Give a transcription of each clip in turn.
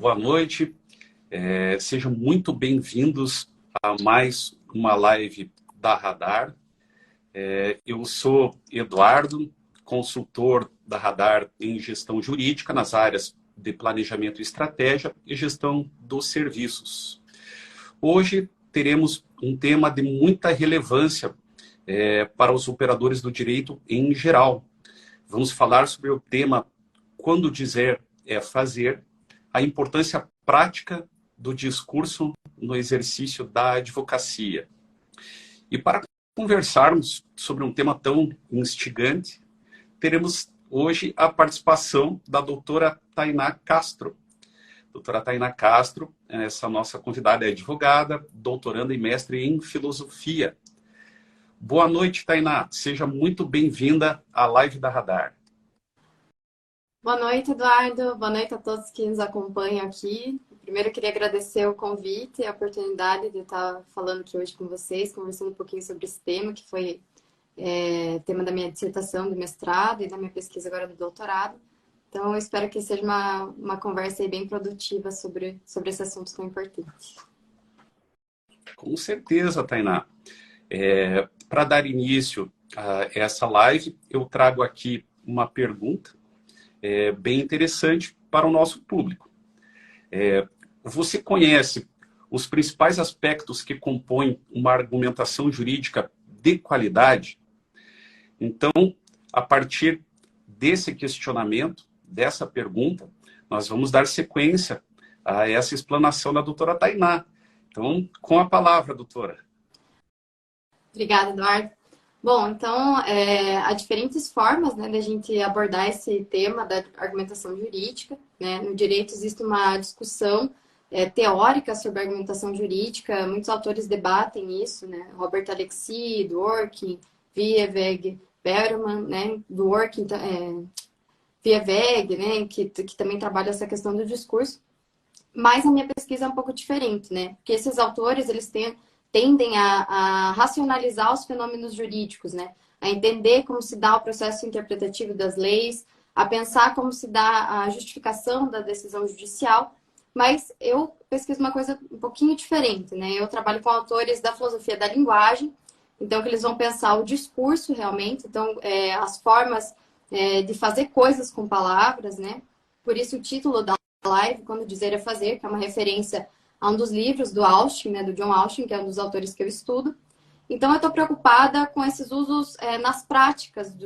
boa noite. Sejam muito bem-vindos a mais uma live da Radar. Eu sou Eduardo, consultor da Radar em gestão jurídica nas áreas de planejamento e estratégia e gestão dos serviços. Hoje teremos um tema de muita relevância para os operadores do direito em geral. Vamos falar sobre o tema Quando Dizer é Fazer, a importância prática do discurso no exercício da advocacia. E para conversarmos sobre um tema tão instigante, teremos hoje a participação da doutora Tainá Castro. Doutora Tainá Castro, essa nossa convidada é advogada, doutoranda e mestre em filosofia. Boa noite, Tainá. Seja muito bem-vinda à live da Radar. Boa noite, Eduardo. Boa noite a todos que nos acompanham aqui. Primeiro, eu queria agradecer o convite e a oportunidade de estar falando aqui hoje com vocês, conversando um pouquinho sobre esse tema, que foi tema da minha dissertação do mestrado e da minha pesquisa agora do doutorado. Então, eu espero que seja uma conversa aí bem produtiva sobre esse assunto tão importante. Com certeza, Tainá. Para dar início a essa live, eu trago aqui uma pergunta bem interessante para o nosso público. Você conhece os principais aspectos que compõem uma argumentação jurídica de qualidade? Então, a partir desse questionamento, dessa pergunta, nós vamos dar sequência a essa explanação da doutora Tainá. Então, com a palavra, doutora. Obrigada, Eduardo. Bom, então, há diferentes formas, né, da gente abordar esse tema da argumentação jurídica, né? No direito existe uma discussão teórica sobre a argumentação jurídica, muitos autores debatem isso, né? Robert Alexis, Dworkin, Viehweg, Berman, né? Dworkin, Viehweg, né? Que também trabalha essa questão do discurso. Mas a minha pesquisa é um pouco diferente, né? Porque esses autores, eles tendem a racionalizar os fenômenos jurídicos, né? A entender como se dá o processo interpretativo das leis, a pensar como se dá a justificação da decisão judicial, mas eu pesquiso uma coisa um pouquinho diferente, né? Eu trabalho com autores da filosofia da linguagem, então que eles vão pensar o discurso realmente, então as formas de fazer coisas com palavras, né? Por isso o título da live, Quando Dizer é Fazer, que é uma referência a um dos livros do Austin, né, do John Austin, que é um dos autores que eu estudo. Então, eu estou preocupada com esses usos nas práticas,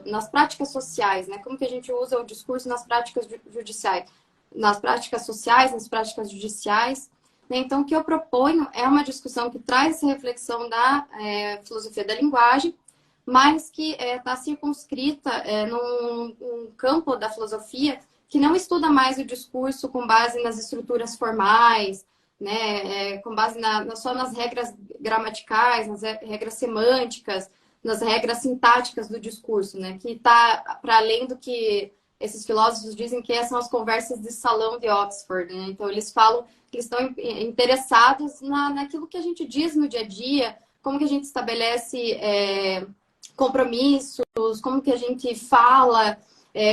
nas práticas sociais, né? Como que a gente usa o discurso nas práticas judiciais, nas práticas sociais, nas práticas judiciais. Né? Então, o que eu proponho é uma discussão que traz essa reflexão da filosofia da linguagem, mas que está circunscrita num campo da filosofia que não estuda mais o discurso com base nas estruturas formais, né, com base só nas regras gramaticais, nas regras semânticas, nas regras sintáticas do discurso, né, que está para além do que esses filósofos dizem que são as conversas de salão de Oxford. Né? Então, eles falam que eles estão interessados naquilo que a gente diz no dia a dia, como que a gente estabelece compromissos, como que a gente fala,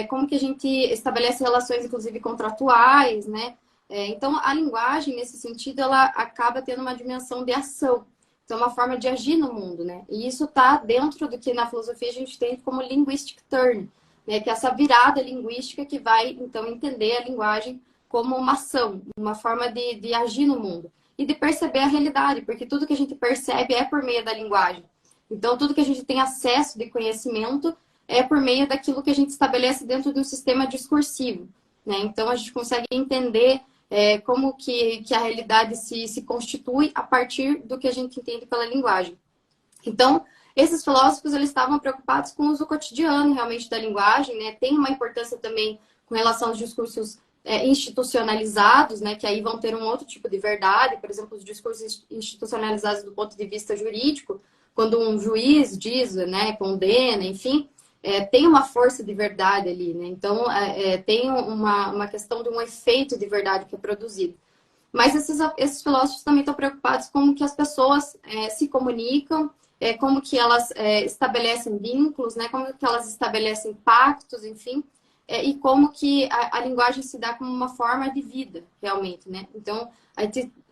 como que a gente estabelece relações, inclusive, contratuais, né? Então, a linguagem, nesse sentido, ela acaba tendo uma dimensão de ação. Então, uma forma de agir no mundo, né? E isso está dentro do que na filosofia a gente tem como linguistic turn, né? Que é essa virada linguística que vai, então, entender a linguagem como uma ação, uma forma de agir no mundo. E de perceber a realidade, porque tudo que a gente percebe é por meio da linguagem. Então, tudo que a gente tem acesso de conhecimento é por meio daquilo que a gente estabelece dentro de um sistema discursivo. Né? Então, a gente consegue entender como que a realidade se constitui a partir do que a gente entende pela linguagem. Então, esses filósofos eles estavam preocupados com o uso cotidiano, realmente, da linguagem. Né? Tem uma importância também com relação aos discursos institucionalizados, né? Que aí vão ter um outro tipo de verdade. Por exemplo, os discursos institucionalizados do ponto de vista jurídico, quando um juiz diz, né, condena, enfim, tem uma força de verdade ali, né? Então, tem uma questão de um efeito de verdade que é produzido. Mas esses filósofos também estão preocupados com como que as pessoas se comunicam, como que elas estabelecem vínculos, né? Como que elas estabelecem pactos, enfim, e como que a linguagem se dá como uma forma de vida, realmente, né? Então,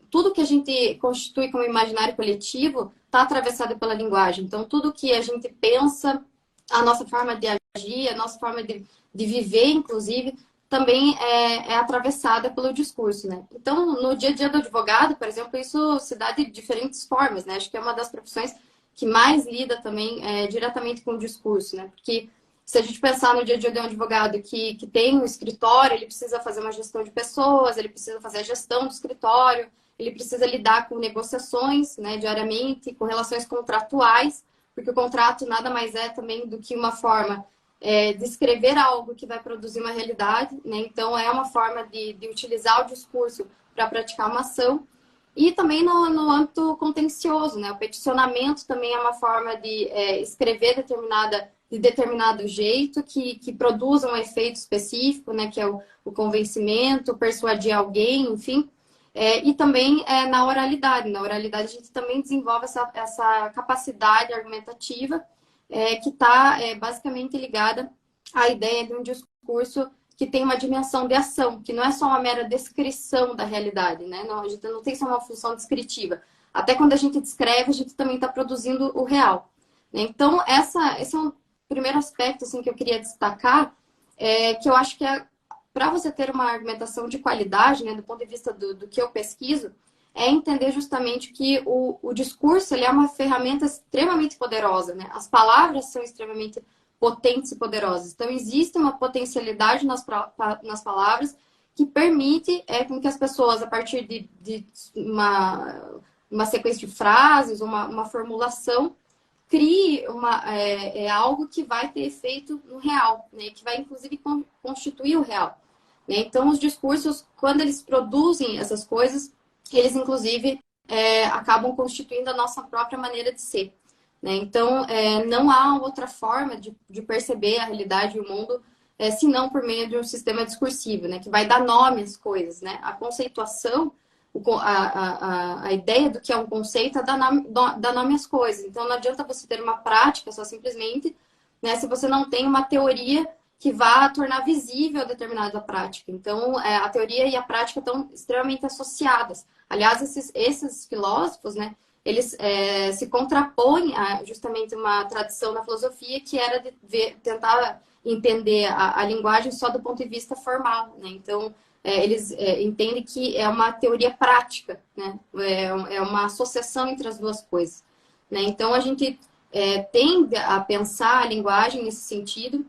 tudo que a gente constitui como imaginário coletivo está atravessado pela linguagem. Então, tudo que a gente pensa, a nossa forma de agir, a nossa forma de viver, inclusive, também é atravessada pelo discurso, né? Então, no dia a dia do advogado, por exemplo, isso se dá de diferentes formas, né? Acho que é uma das profissões que mais lida também diretamente com o discurso, né? Porque se a gente pensar no dia a dia de um advogado que tem um escritório, ele precisa fazer uma gestão de pessoas, ele precisa fazer a gestão do escritório, ele precisa lidar com negociações, né, diariamente, com relações contratuais, porque o contrato nada mais é também do que uma forma de escrever algo que vai produzir uma realidade, né? Então, é uma forma de utilizar o discurso para praticar uma ação. E também no âmbito contencioso, né? O peticionamento também é uma forma de escrever de determinado jeito que produza um efeito específico, né? Que é o convencimento, persuadir alguém, enfim. E também na oralidade. Na oralidade, a gente também desenvolve essa capacidade argumentativa que está basicamente ligada à ideia de um discurso que tem uma dimensão de ação, que não é só uma mera descrição da realidade, né? Não, a gente não tem só uma função descritiva. Até quando a gente descreve, a gente também está produzindo o real, né? Então, esse é um primeiro aspecto assim, que eu queria destacar, que eu acho que para você ter uma argumentação de qualidade, né, do ponto de vista do que eu pesquiso, é entender justamente que o discurso ele é uma ferramenta extremamente poderosa, né? As palavras são extremamente potentes e poderosas. Então, existe uma potencialidade nas palavras que permite com que as pessoas, a partir de uma sequência de frases, uma formulação, crie algo que vai ter efeito no real, né? Que vai, inclusive, constituir o real. Né? Então, os discursos, quando eles produzem essas coisas, eles, inclusive, acabam constituindo a nossa própria maneira de ser. Né? Então, não há outra forma de perceber a realidade e o mundo senão por meio de um sistema discursivo, né? Que vai dar nome às coisas. Né? A conceituação, a ideia do que é um conceito é dar nome às coisas. Então, não adianta você ter uma prática só simplesmente, né, se você não tem uma teoria que vá tornar visível determinada prática. Então, a teoria e a prática estão extremamente associadas. Aliás, esses filósofos, né, eles se contrapõem a justamente uma tradição na filosofia que era de tentar entender a linguagem só do ponto de vista formal. Né? Então, eles entendem que é uma teoria prática, né? É uma associação entre as duas coisas. Né? Então, a gente tende a pensar a linguagem nesse sentido,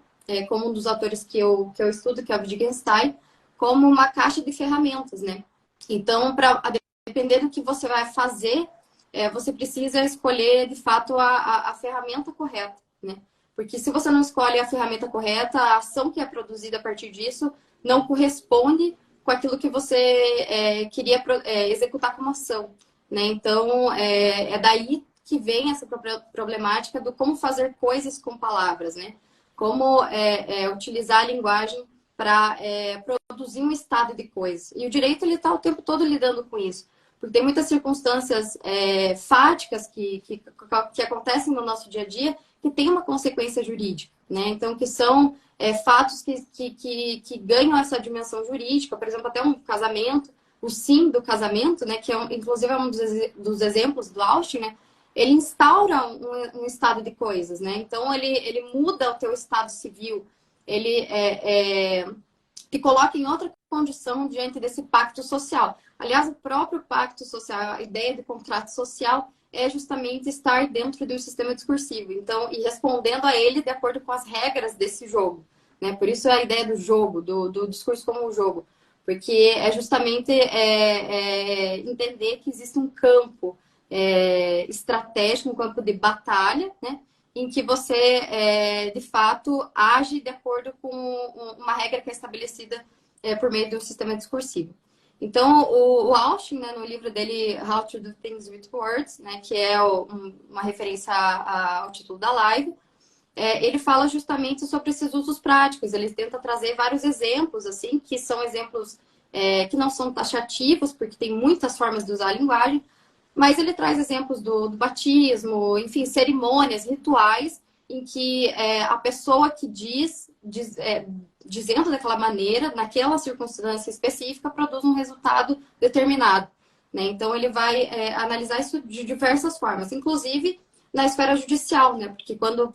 como um dos autores que eu estudo, que é o Wittgenstein, como uma caixa de ferramentas, né? Então, depender do que você vai fazer, você precisa escolher, de fato, a ferramenta correta, né? Porque se você não escolhe a ferramenta correta, a ação que é produzida a partir disso não corresponde com aquilo que você queria executar como ação, né? Então, daí que vem essa problemática do como fazer coisas com palavras, né? Como utilizar a linguagem para produzir um estado de coisas. E o direito ele está o tempo todo lidando com isso, porque tem muitas circunstâncias fáticas que acontecem no nosso dia a dia que tem uma consequência jurídica, né? Então, que são fatos que ganham essa dimensão jurídica, por exemplo, até um casamento, o sim do casamento, né? Que inclusive é um dos exemplos do Austin, né? Ele instaura um estado de coisas, né? Então, ele muda o teu estado civil, ele te coloca em outra condição diante desse pacto social. Aliás, o próprio pacto social, a ideia de contrato social, é justamente estar dentro de um sistema discursivo. Então, e respondendo a ele de acordo com as regras desse jogo. Né? Por isso a ideia do jogo, do discurso como um jogo. Porque é justamente entender que existe um campo estratégico, um campo de batalha, né? Em que você, de fato, age de acordo com uma regra que é estabelecida por meio do sistema discursivo. Então, o Austin, né, no livro dele, How to Do Things with Words, né, que é uma referência ao título da live, ele fala justamente sobre esses usos práticos. Ele tenta trazer vários exemplos, assim, que são exemplos que não são taxativos, porque tem muitas formas de usar a linguagem, mas ele traz exemplos do batismo, enfim, cerimônias, rituais, em que a pessoa que dizendo daquela maneira, naquela circunstância específica, produz um resultado determinado, né? Então, ele vai analisar isso de diversas formas, inclusive na esfera judicial, né? Porque quando,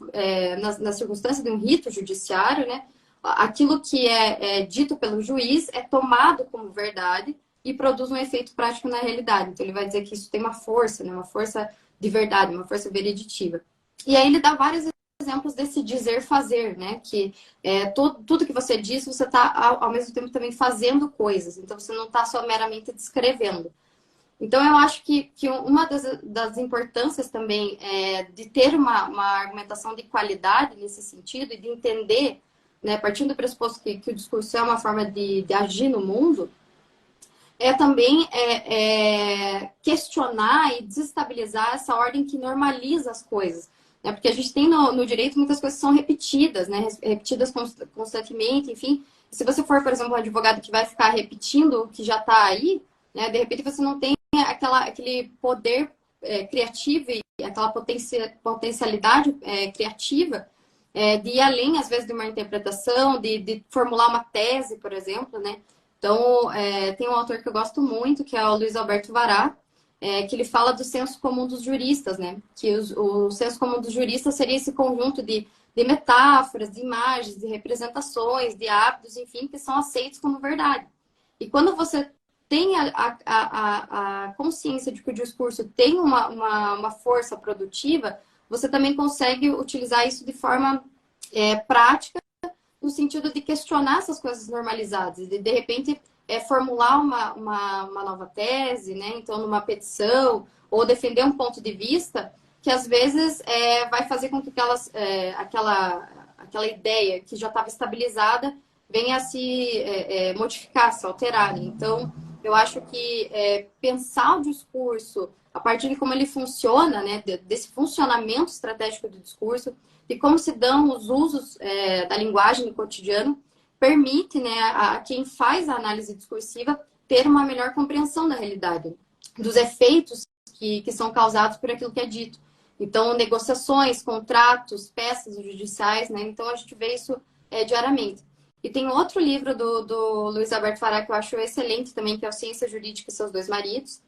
na circunstância de um rito judiciário, né, aquilo que é dito pelo juiz é tomado como verdade e produz um efeito prático na realidade. Então, ele vai dizer que isso tem uma força, né? Uma força de verdade, uma força vereditiva. E aí ele dá vários exemplos desse dizer-fazer, né? Que tudo que você diz, você está, ao mesmo tempo, também fazendo coisas. Então, você não está só meramente descrevendo. Então, eu acho que uma das importâncias também de ter uma argumentação de qualidade nesse sentido e de entender, né, partindo do pressuposto que o discurso é uma forma de agir no mundo, também questionar e desestabilizar essa ordem que normaliza as coisas. Né? Porque a gente tem no direito muitas coisas que são repetidas, né? Repetidas constantemente, enfim. Se você for, por exemplo, um advogado que vai ficar repetindo o que já está aí, né? De repente você não tem aquele poder criativo e aquela potencialidade criativa de ir além, às vezes, de uma interpretação, de formular uma tese, por exemplo, né? Então, tem um autor que eu gosto muito, que é o Luiz Alberto Vará, que ele fala do senso comum dos juristas, né? Que o senso comum dos juristas seria esse conjunto de metáforas, de imagens, de representações, de hábitos, enfim, que são aceitos como verdade. E quando você tem a consciência de que o discurso tem uma força produtiva, você também consegue utilizar isso de forma prática, no sentido de questionar essas coisas normalizadas, de repente, formular uma nova tese, né? Então, numa petição, ou defender um ponto de vista que, às vezes, vai fazer com que aquela ideia que já estava estabilizada venha a se modificar, se alterar. Né? Então, eu acho que pensar o discurso a partir de como ele funciona, né? Desse funcionamento estratégico do discurso, de como se dão os usos da linguagem no cotidiano, permite, né, a quem faz a análise discursiva ter uma melhor compreensão da realidade, dos efeitos que são causados por aquilo que é dito. Então, negociações, contratos, peças judiciais, né? Então, a gente vê isso diariamente. E tem outro livro do Luiz Alberto Fará que eu acho excelente também, que é o Ciência Jurídica e Seus Dois Maridos,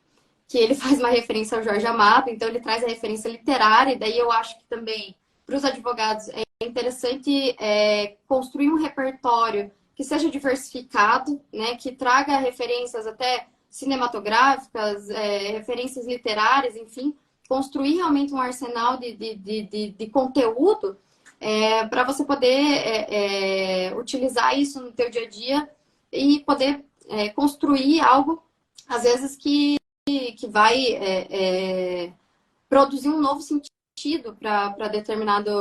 que ele faz uma referência ao Jorge Amado, então ele traz a referência literária, e daí eu acho que também, para os advogados, é interessante construir um repertório que seja diversificado, né, que traga referências até cinematográficas, referências literárias, enfim, construir realmente um arsenal de conteúdo para você poder utilizar isso no teu dia a dia e poder construir algo, às vezes, que vai produzir um novo sentido para determinada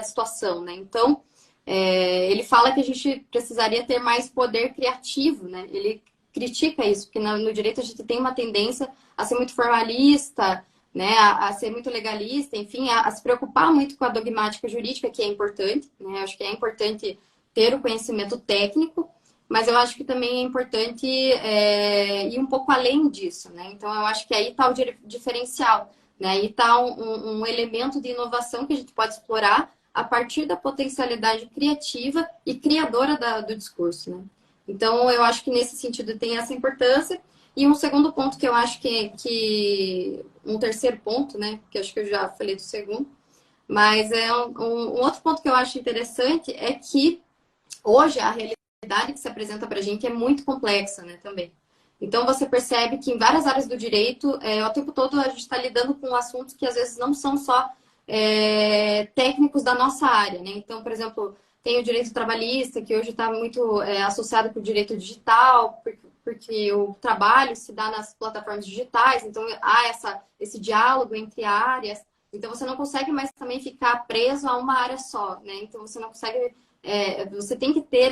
situação, né? Então, ele fala que a gente precisaria ter mais poder criativo, né? Ele critica isso, porque no direito a gente tem uma tendência a ser muito formalista, né? A ser muito legalista, enfim, a se preocupar muito com a dogmática jurídica, que é importante, né? Acho que é importante ter o conhecimento técnico, mas eu acho que também é importante ir um pouco além disso, né? Então, eu acho que aí está o diferencial, né? Aí está um elemento de inovação que a gente pode explorar a partir da potencialidade criativa e criadora do discurso, né? Então, eu acho que nesse sentido tem essa importância. E um segundo ponto que eu acho que um terceiro ponto, né? Que acho que eu já falei do segundo, mas um outro ponto que eu acho interessante é que hoje a realidade que se apresenta para a gente é muito complexa, né, também. Então, você percebe que em várias áreas do direito, o tempo todo a gente está lidando com assuntos que às vezes não são só técnicos da nossa área, né? Então, por exemplo, tem o direito trabalhista, que hoje está muito associado com o direito digital, porque o trabalho se dá nas plataformas digitais, então há esse diálogo entre áreas. Então, você não consegue mais também ficar preso a uma área só, né? Então, você não consegue... você tem que ter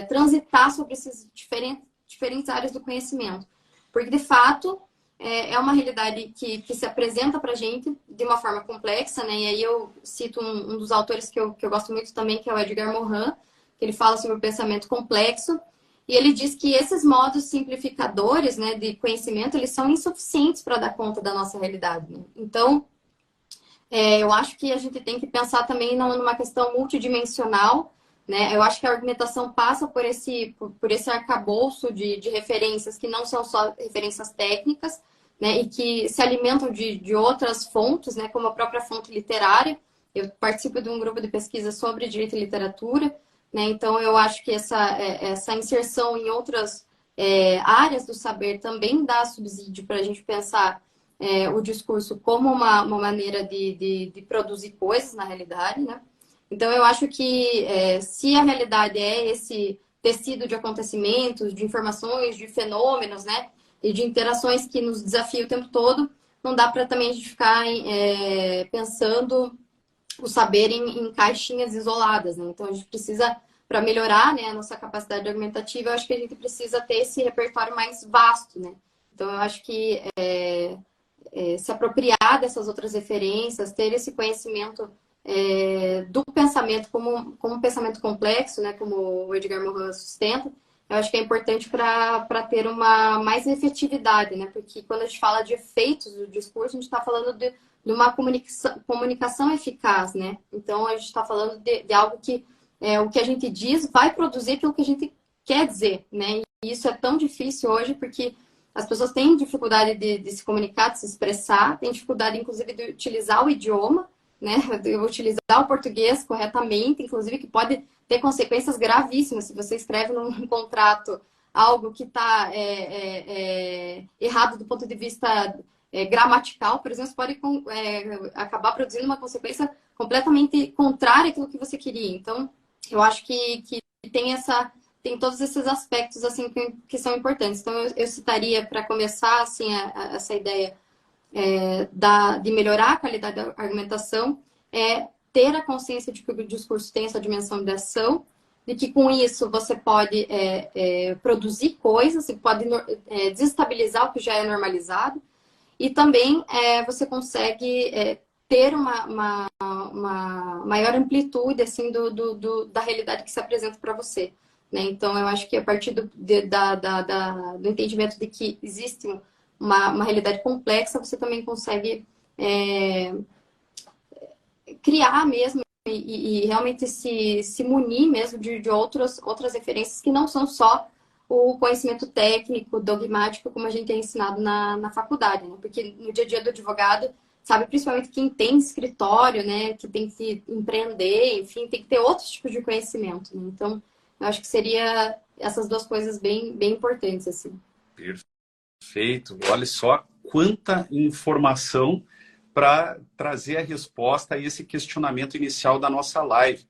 transitar sobre essas diferentes áreas do conhecimento. Porque, de fato, é uma realidade que se apresenta para a gente de uma forma complexa, né? E aí eu cito um dos autores que eu gosto muito também, que é o Edgar Morin, que ele fala sobre o pensamento complexo. E ele diz que esses modos simplificadores, né, de conhecimento, eles são insuficientes para dar conta da nossa realidade, né? Então, Eu acho que a gente tem que pensar também numa questão multidimensional, né? Eu acho que a argumentação passa por esse arcabouço de referências que não são só referências técnicas, né? E que se alimentam de outras fontes, né? Como a própria fonte literária. Eu participo de um grupo de pesquisa sobre direito e literatura, né? Então eu acho que essa inserção em outras áreas do saber também dá subsídio para a gente pensar o discurso como uma maneira de produzir coisas na realidade, né? Então, eu acho que se a realidade é esse tecido de acontecimentos, de informações, de fenômenos, né? E de interações que nos desafiam o tempo todo, não dá para também a gente ficar pensando o saber em caixinhas isoladas, né? Então, a gente precisa, para melhorar, né, a nossa capacidade argumentativa, eu acho que a gente precisa ter esse repertório mais vasto, né? Então, eu acho que se apropriar dessas outras referências, ter esse conhecimento do pensamento como um pensamento complexo, né, como o Edgar Morin sustenta, eu acho que é importante para ter uma mais efetividade, né? Porque quando a gente fala de efeitos do discurso, a gente está falando de uma comunicação eficaz, né? Então a gente está falando de algo que o que a gente diz vai produzir aquilo que a gente quer dizer, né? E isso é tão difícil hoje porque as pessoas têm dificuldade de se comunicar, de se expressar, têm dificuldade, inclusive, de utilizar o idioma, né? De utilizar o português corretamente, inclusive, que pode ter consequências gravíssimas. Se você escreve num contrato algo que está errado do ponto de vista gramatical, por exemplo, pode acabar produzindo uma consequência completamente contrária àquilo que você queria. Então, eu acho que tem todos esses aspectos assim que são importantes. Então, eu citaria, para começar, assim, essa ideia de melhorar a qualidade da argumentação, ter a consciência de que o discurso tem essa dimensão de ação, de que com isso você pode produzir coisas, você pode desestabilizar o que já é normalizado, e também você consegue ter uma maior amplitude assim, da realidade que se apresenta para você. Né? Então, eu acho que a partir do entendimento de que existe uma realidade complexa, você também consegue criar mesmo e realmente se munir mesmo de outras referências que não são só o conhecimento técnico, dogmático, como a gente é ensinado na faculdade, né? Porque no dia a dia do advogado, sabe, principalmente quem tem escritório, né, que tem que empreender, enfim, tem que ter outros tipos de conhecimento, né? Então, eu acho que seria essas duas coisas bem importantes, assim. Perfeito. Olha só quanta informação para trazer a resposta a esse questionamento inicial da nossa live.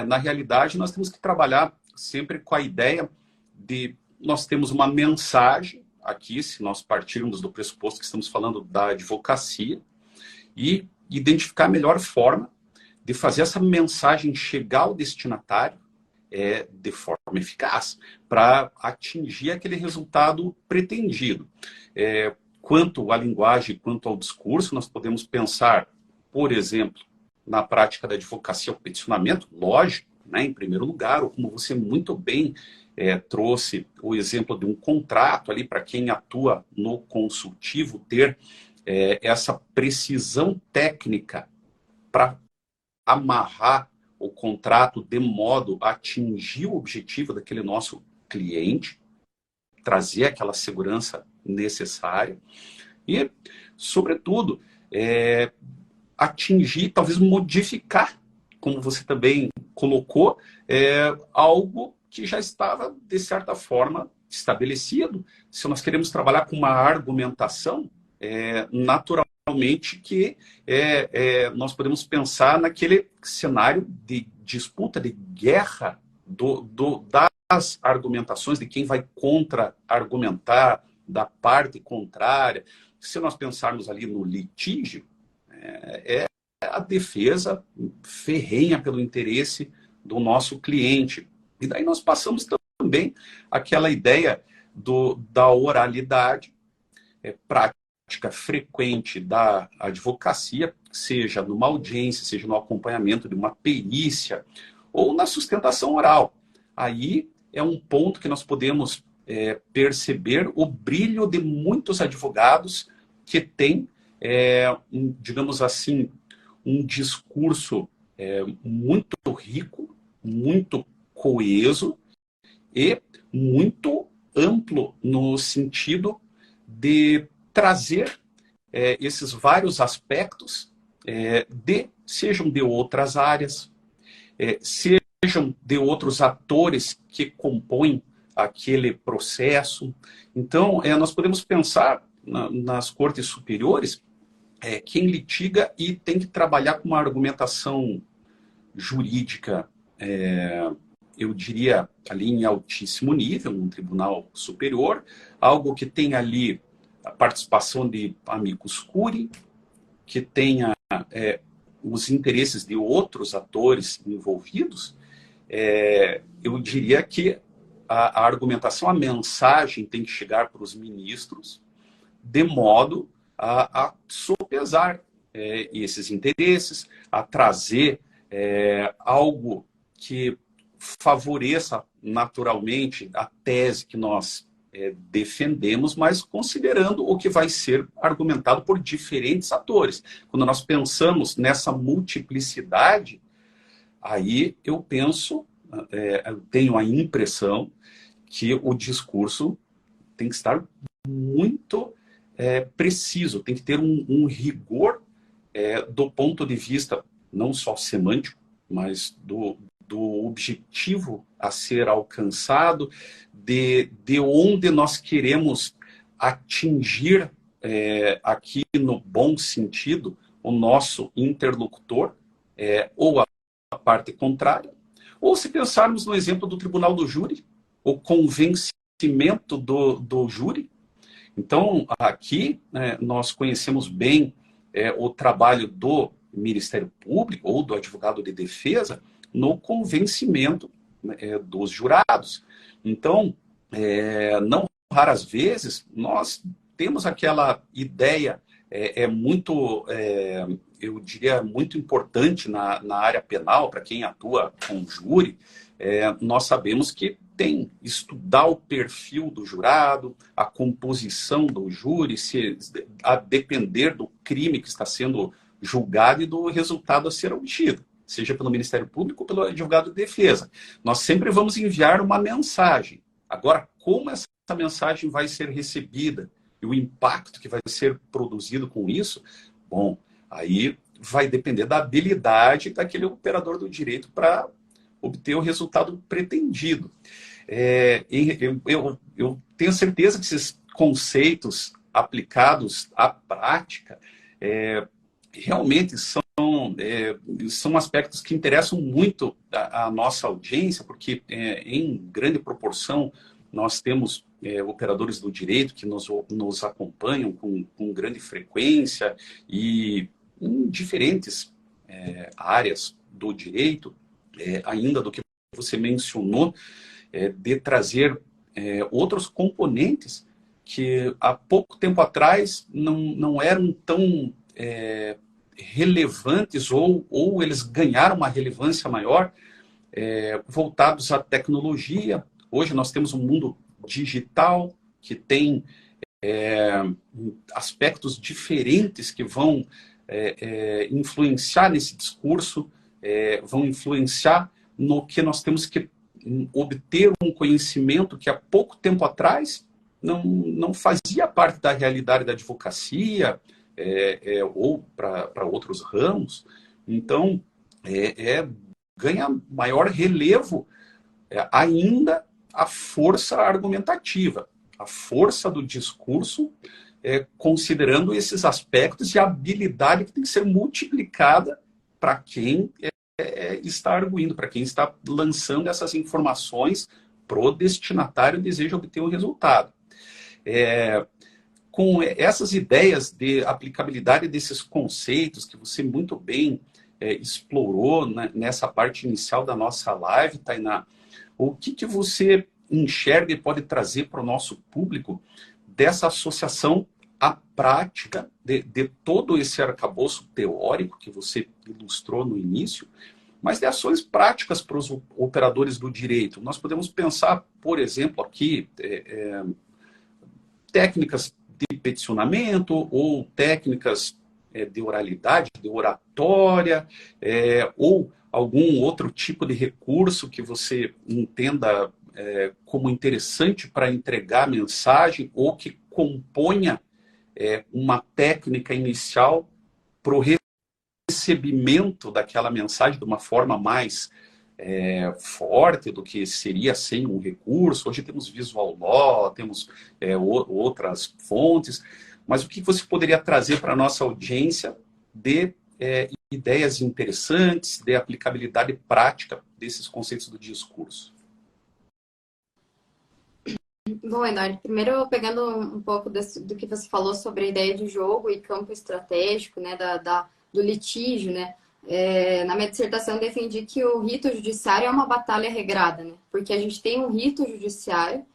Na realidade, nós temos que trabalhar sempre com a ideia de nós temos uma mensagem aqui, se nós partirmos do pressuposto que estamos falando da advocacia, e identificar a melhor forma de fazer essa mensagem chegar ao destinatário de forma eficaz, para atingir aquele resultado pretendido. Quanto à linguagem, quanto ao discurso, nós podemos pensar, por exemplo, na prática da advocacia, o peticionamento, lógico, né, em primeiro lugar, ou como você muito bem trouxe o exemplo de um contrato ali, para quem atua no consultivo, ter essa precisão técnica para amarrar o contrato de modo a atingir o objetivo daquele nosso cliente, trazer aquela segurança necessária e, sobretudo, atingir, talvez modificar, como você também colocou, algo que já estava, de certa forma, estabelecido. Se nós queremos trabalhar com uma argumentação, naturalmente que nós podemos pensar naquele cenário de disputa, de guerra das argumentações, de quem vai contra-argumentar, da parte contrária. Se nós pensarmos ali no litígio, é a defesa ferrenha pelo interesse do nosso cliente. E daí nós passamos também aquela ideia da oralidade, prática frequente da advocacia, seja numa audiência, seja no acompanhamento de uma perícia ou na sustentação oral. Aí é um ponto que nós podemos perceber o brilho de muitos advogados que têm, digamos assim, um discurso muito rico, muito coeso e muito amplo no sentido de trazer esses vários aspectos, sejam de outras áreas, sejam de outros atores que compõem aquele processo. Então, nós podemos pensar nas cortes superiores, quem litiga e tem que trabalhar com uma argumentação jurídica, eu diria, ali em altíssimo nível, num tribunal superior, algo que tem ali a participação de amicus curiae, que tenha os interesses de outros atores envolvidos. Eu diria que a argumentação, a mensagem tem que chegar para os ministros de modo a sopesar esses interesses, a trazer algo que favoreça naturalmente a tese que nós defendemos, mas considerando o que vai ser argumentado por diferentes atores. Quando nós pensamos nessa multiplicidade, aí eu penso, eu tenho a impressão que o discurso tem que estar muito preciso, tem que ter um rigor do ponto de vista não só semântico, mas do objetivo a ser alcançado, de onde nós queremos atingir aqui no bom sentido o nosso interlocutor, ou a parte contrária. Ou se pensarmos no exemplo do tribunal do júri, o convencimento do júri. Então, aqui, nós conhecemos bem o trabalho do Ministério Público ou do advogado de defesa no convencimento dos jurados. Então, não raras vezes, nós temos aquela ideia muito, eu diria, muito importante na área penal, para quem atua com júri. Nós sabemos que tem estudar o perfil do jurado, a composição do júri, a depender do crime que está sendo julgado e do resultado a ser obtido, seja pelo Ministério Público ou pelo advogado de defesa. Nós sempre vamos enviar uma mensagem. Agora, como essa mensagem vai ser recebida e o impacto que vai ser produzido com isso, bom, aí vai depender da habilidade daquele operador do direito para obter o resultado pretendido. Eu tenho certeza que esses conceitos aplicados à prática realmente são aspectos que interessam muito a nossa audiência, porque em grande proporção nós temos operadores do direito que nos acompanham com grande frequência e em diferentes áreas do direito, ainda do que você mencionou, de trazer outros componentes que há pouco tempo atrás não eram tão relevantes ou eles ganharam uma relevância maior, voltados à tecnologia. Hoje nós temos um mundo digital que tem aspectos diferentes que vão influenciar nesse discurso, vão influenciar no que nós temos que obter um conhecimento que há pouco tempo atrás não fazia parte da realidade da advocacia, ou para outros ramos. Então, ganha maior relevo ainda a força argumentativa, a força do discurso, considerando esses aspectos e a habilidade que tem que ser multiplicada para quem está arguindo, para quem está lançando essas informações pro destinatário deseja obter um resultado. Com essas ideias de aplicabilidade desses conceitos que você muito bem explorou, né, nessa parte inicial da nossa live, Tainá, o que você enxerga e pode trazer para o nosso público dessa associação à prática de todo esse arcabouço teórico que você ilustrou no início, mas de ações práticas para os operadores do direito? Nós podemos pensar, por exemplo, aqui, técnicas de peticionamento ou técnicas de oralidade, de oratória, ou algum outro tipo de recurso que você entenda como interessante para entregar a mensagem ou que componha uma técnica inicial para o recebimento daquela mensagem de uma forma mais forte do que seria sem um recurso. Hoje temos Visual Law, temos outras fontes, mas o que você poderia trazer para a nossa audiência de ideias interessantes, de aplicabilidade prática desses conceitos do discurso? Bom, Eduardo, primeiro pegando um pouco do que você falou sobre a ideia de jogo e campo estratégico, né, do litígio, né? Na minha dissertação eu defendi que o rito judiciário é uma batalha regrada, né? Porque a gente tem um rito judiciário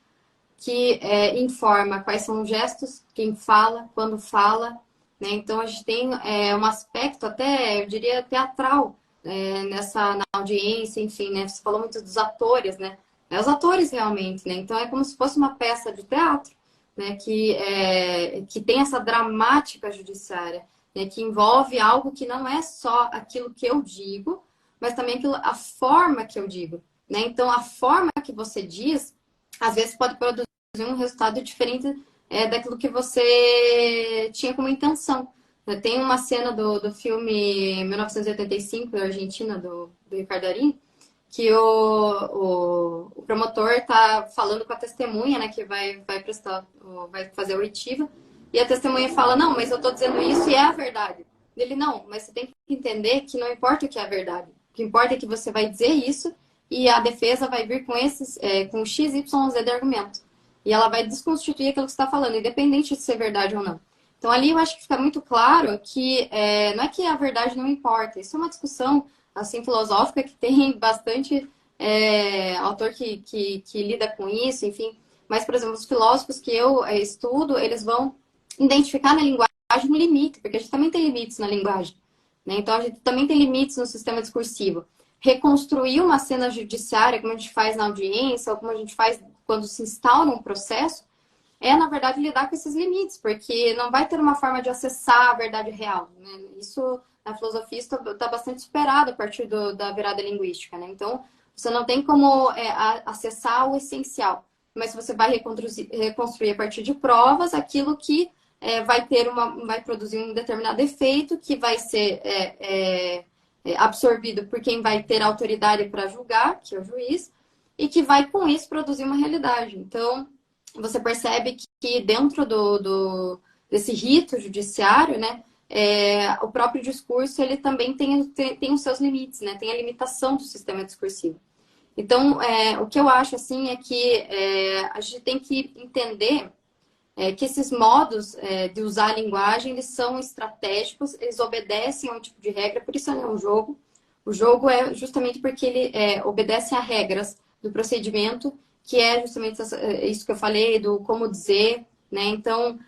que informa quais são os gestos, quem fala, quando fala, né? Então a gente tem um aspecto até, eu diria, teatral na audiência, enfim, né? Você falou muito dos atores, né? Os atores realmente, né? Então é como se fosse uma peça de teatro, né? Que tem essa dramática judiciária, né? Que envolve algo que não é só aquilo que eu digo, mas também a forma que eu digo, né? Então a forma que você diz, às vezes pode produzir um resultado diferente daquilo que você tinha como intenção. Tem uma cena do filme 1985, da Argentina, do Ricardo Darín, que o promotor está falando com a testemunha, né, que vai fazer a oitiva, e a testemunha fala, não, mas eu estou dizendo isso e é a verdade. Ele, não, mas você tem que entender que não importa o que é a verdade. O que importa é que você vai dizer isso e a defesa vai vir com X, Y, Z de argumento. E ela vai desconstituir aquilo que você está falando, independente de ser verdade ou não. Então, ali eu acho que fica muito claro que não é que a verdade não importa. Isso é uma discussão assim, filosófica, que tem bastante autor que lida com isso, enfim. Mas, por exemplo, os filósofos que eu estudo, eles vão identificar na linguagem um limite, porque a gente também tem limites na linguagem, né? Então, a gente também tem limites no sistema discursivo. Reconstruir uma cena judiciária, como a gente faz na audiência, ou como a gente faz quando se instaura um processo, na verdade, lidar com esses limites, porque não vai ter uma forma de acessar a verdade real, né? Isso, na filosofia, está bastante superado a partir da virada linguística, né? Então, você não tem como acessar o essencial, mas você vai reconstruir a partir de provas aquilo que vai produzir um determinado efeito que vai ser absorvido por quem vai ter autoridade para julgar, que é o juiz, e que vai, com isso, produzir uma realidade. Então, você percebe que dentro desse rito judiciário, né, o próprio discurso ele também tem os seus limites, né, tem a limitação do sistema discursivo. Então, o que eu acho assim é que a gente tem que entender que esses modos de usar a linguagem eles são estratégicos, eles obedecem a um tipo de regra, por isso não é um jogo. O jogo é justamente porque ele obedece a regras do procedimento, que é justamente isso que eu falei, do como dizer, né? Então,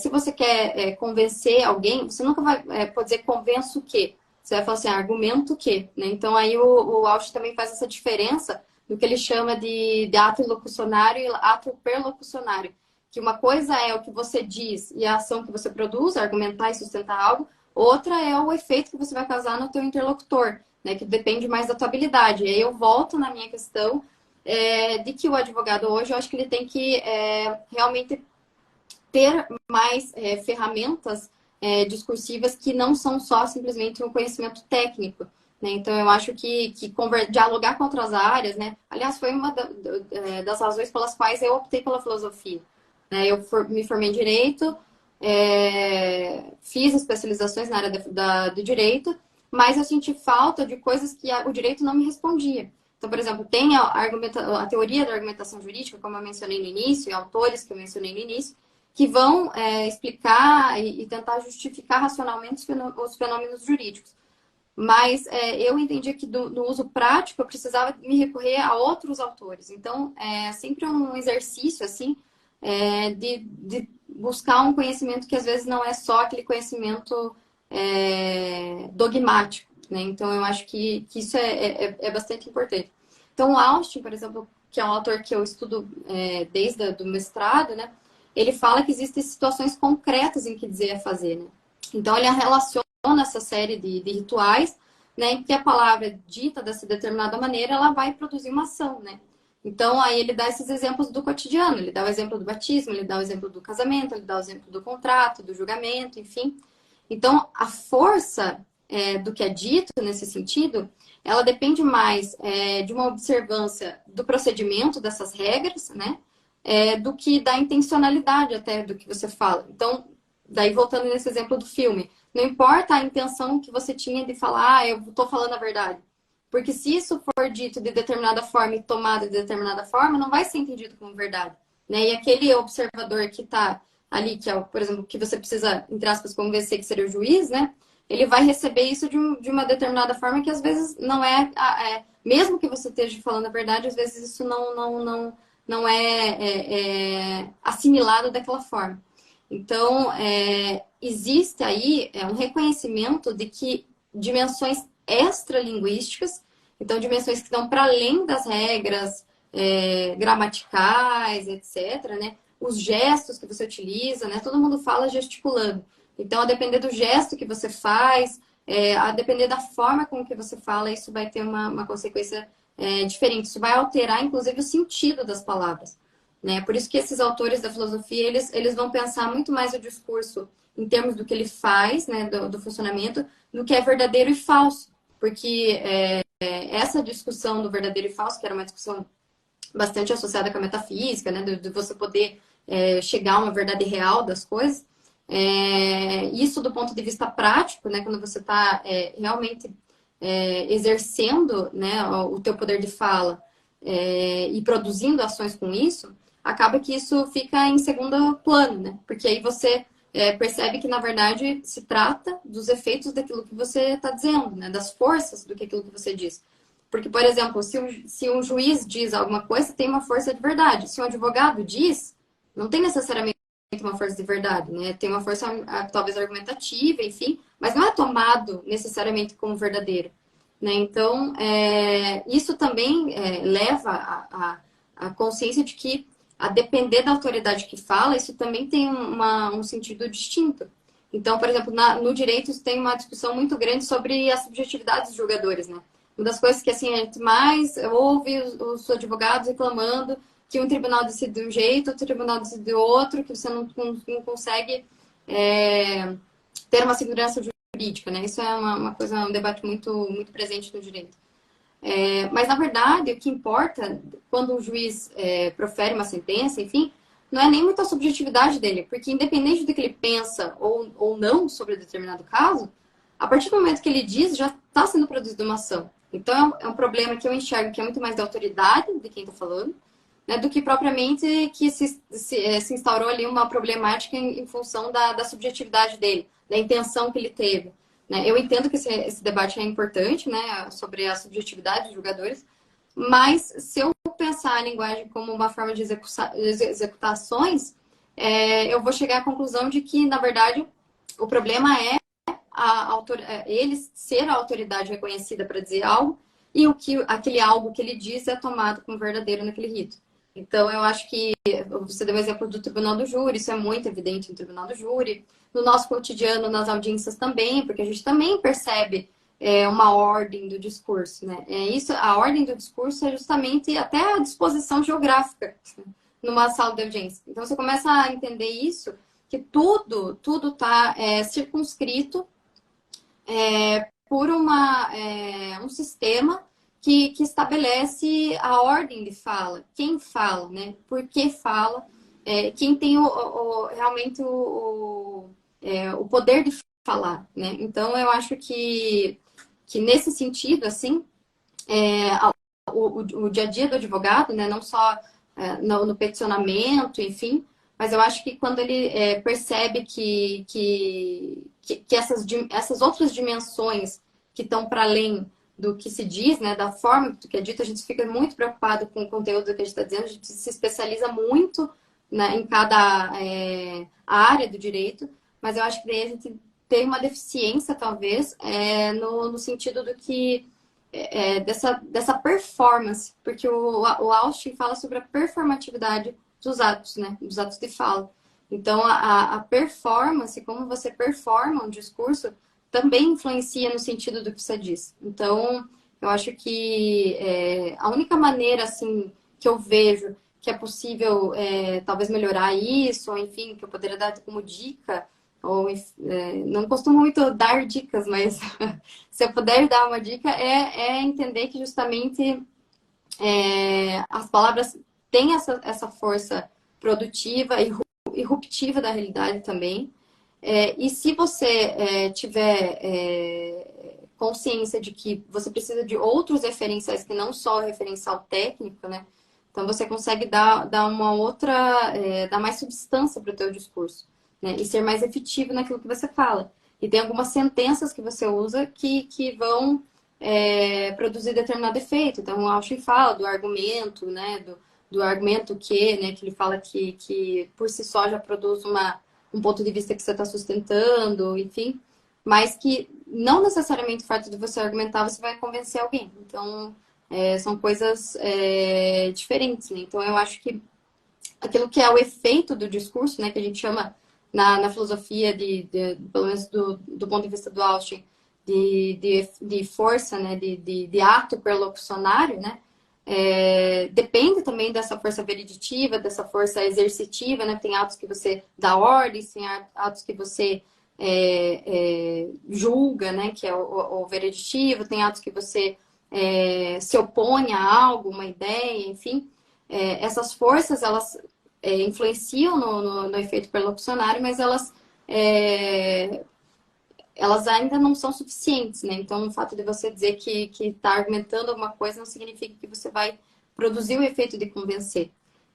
se você quer convencer alguém, você nunca vai pode dizer convenço o quê? Você vai falar assim, argumento o quê? Né? Então, aí o Ausch também faz essa diferença do que ele chama de ato locucionário e ato perlocucionário. Que uma coisa é o que você diz e a ação que você produz, argumentar e sustentar algo, outra é o efeito que você vai causar no teu interlocutor, né? Que depende mais da tua habilidade. E aí eu volto na minha questão de que o advogado hoje, eu acho que ele tem que realmente ter mais ferramentas discursivas que não são só simplesmente um conhecimento técnico, né? Então, eu acho que dialogar com outras áreas, né? Aliás, foi uma das razões pelas quais eu optei pela filosofia, né? Eu me formei em Direito, fiz especializações na área do Direito, mas eu senti falta de coisas que o Direito não me respondia. Então, por exemplo, tem a teoria da argumentação jurídica, como eu mencionei no início, e autores que eu mencionei no início, que vão explicar e tentar justificar racionalmente os fenômenos jurídicos. Mas eu entendi que no uso prático eu precisava me recorrer a outros autores. Então, é sempre um exercício, assim, de buscar um conhecimento que às vezes não é só aquele conhecimento dogmático, né? Então, eu acho que isso é bastante importante. Então, o Austin, por exemplo, que é um autor que eu estudo desde o mestrado, né? Ele fala que existem situações concretas em que dizer é fazer, né? Então, ele relaciona essa série de rituais, né, em que a palavra dita dessa determinada maneira, ela vai produzir uma ação, né? Então, aí ele dá esses exemplos do cotidiano. Ele dá o exemplo do batismo, ele dá o exemplo do casamento, ele dá o exemplo do contrato, do julgamento, enfim. Então, a força do que é dito nesse sentido, ela depende mais de uma observância do procedimento dessas regras, né? Do que da intencionalidade até do que você fala. Então, daí voltando nesse exemplo do filme, não importa a intenção que você tinha de falar, eu estou falando a verdade. Porque se isso for dito de determinada forma e tomado de determinada forma, não vai ser entendido como verdade. Né? E aquele observador que está ali, que é, por exemplo, que você precisa, entre aspas, convencer que seria o juiz, né? Ele vai receber isso de uma determinada forma que às vezes não mesmo que você esteja falando a verdade, às vezes isso não é assimilado daquela forma. Então, existe aí um reconhecimento de que dimensões extralinguísticas, então dimensões que estão para além das regras gramaticais, etc., né? Os gestos que você utiliza, né? Todo mundo fala gesticulando. Então, a depender do gesto que você faz, a depender da forma com que você fala, isso vai ter uma consequência diferente. Isso vai alterar, inclusive, o sentido das palavras. Né? Por isso que esses autores da filosofia, eles vão pensar muito mais o discurso em termos do que ele faz, né, do funcionamento, do que é verdadeiro e falso. Porque essa discussão do verdadeiro e falso, que era uma discussão bastante associada com a metafísica, né, de você poder chegar a uma verdade real das coisas, isso do ponto de vista prático, né, quando você está realmente exercendo, né, o teu poder de fala e produzindo ações com isso, acaba que isso fica em segundo plano, né? Porque aí você percebe que, na verdade, se trata dos efeitos daquilo que você está dizendo, né? Das forças do que aquilo que você diz. Porque, por exemplo, se um juiz diz alguma coisa, tem uma força de verdade. Se um advogado diz, não tem necessariamente uma força de verdade, né? Tem uma força, talvez, argumentativa, enfim, mas não é tomado necessariamente como verdadeiro. Né? Então, isso também leva à consciência de que, a depender da autoridade que fala, isso também tem um sentido distinto. Então, por exemplo, no direito, isso tem uma discussão muito grande sobre a subjetividade dos julgadores. Né? Uma das coisas que assim, a gente mais ouve os advogados reclamando que um tribunal decide de um jeito, outro tribunal decide de outro, que você não consegue ter uma segurança jurídica, né? Isso é uma coisa, um debate muito, muito presente no direito. Mas, na verdade, o que importa quando o juiz profere uma sentença, enfim, não é nem muito a subjetividade dele, porque independente do que ele pensa ou não sobre determinado caso, a partir do momento que ele diz, já está sendo produzida uma ação. Então, é um problema que eu enxergo que é muito mais da autoridade de quem está falando, né, do que propriamente que se instaurou ali uma problemática em função da subjetividade dele, da intenção que ele teve. Né? Eu entendo que esse debate é importante, né, sobre a subjetividade dos jogadores, mas se eu pensar a linguagem como uma forma de executar ações, eu vou chegar à conclusão de que, na verdade, o problema é ele ser a autoridade reconhecida para dizer algo e aquele algo que ele diz é tomado como verdadeiro naquele rito. Então, eu acho que você deu o exemplo do tribunal do júri, isso é muito evidente no tribunal do júri. No nosso cotidiano, nas audiências também, porque a gente também percebe uma ordem do discurso, né? A ordem do discurso é justamente até a disposição geográfica numa sala de audiência. Então, você começa a entender isso, que tudo está circunscrito por um sistema que estabelece a ordem de fala, quem fala, né? Por que fala, quem tem realmente o poder de falar, né? Então, eu acho que nesse sentido, assim, o dia a dia do advogado, né? Não só no peticionamento, enfim, mas eu acho que quando ele percebe que essas outras dimensões que estão para além do que se diz, né, da forma que é dito, a gente fica muito preocupado com o conteúdo que a gente está dizendo, a gente se especializa muito, né, em cada área do direito, mas eu acho que daí a gente tem uma deficiência, talvez, no sentido do que dessa performance, porque o Austin fala sobre a performatividade dos atos, né, dos atos de fala. Então, a performance, como você performa um discurso, também influencia no sentido do que você diz. Então, eu acho que a única maneira, assim, que eu vejo que é possível, talvez, melhorar isso, ou enfim, que eu poderia dar como dica, ou não costumo muito dar dicas, mas se eu puder dar uma dica, é entender que justamente as palavras têm essa força produtiva e irruptiva da realidade também. E se você tiver consciência de que você precisa de outros referenciais que não só o referencial técnico, né? Então você consegue dar uma outra, dar mais substância para o teu discurso, né? E ser mais efetivo naquilo que você fala. E tem algumas sentenças que você usa que vão produzir determinado efeito. Então, o Austin fala do argumento, né? Do argumento que, né? Que ele fala que por si só já produz um ponto de vista que você está sustentando, enfim. Mas que não necessariamente o fato de você argumentar, você vai convencer alguém. Então, são coisas diferentes, né? Então, eu acho que aquilo que é o efeito do discurso, né? Que a gente chama na filosofia, pelo menos do ponto de vista do Austin, de força, né? De ato perlocucionário, né? Depende também dessa força veriditiva, dessa força exercitiva, né? Tem atos que você dá ordens, tem atos que você julga, né? Que é o vereditivo, tem atos que você se opõe a algo, uma ideia, enfim. Essas forças, elas influenciam no efeito perlocucionário, mas elas ainda não são suficientes, né? Então, o fato de você dizer que está argumentando alguma coisa não significa que você vai produzir o efeito de convencer.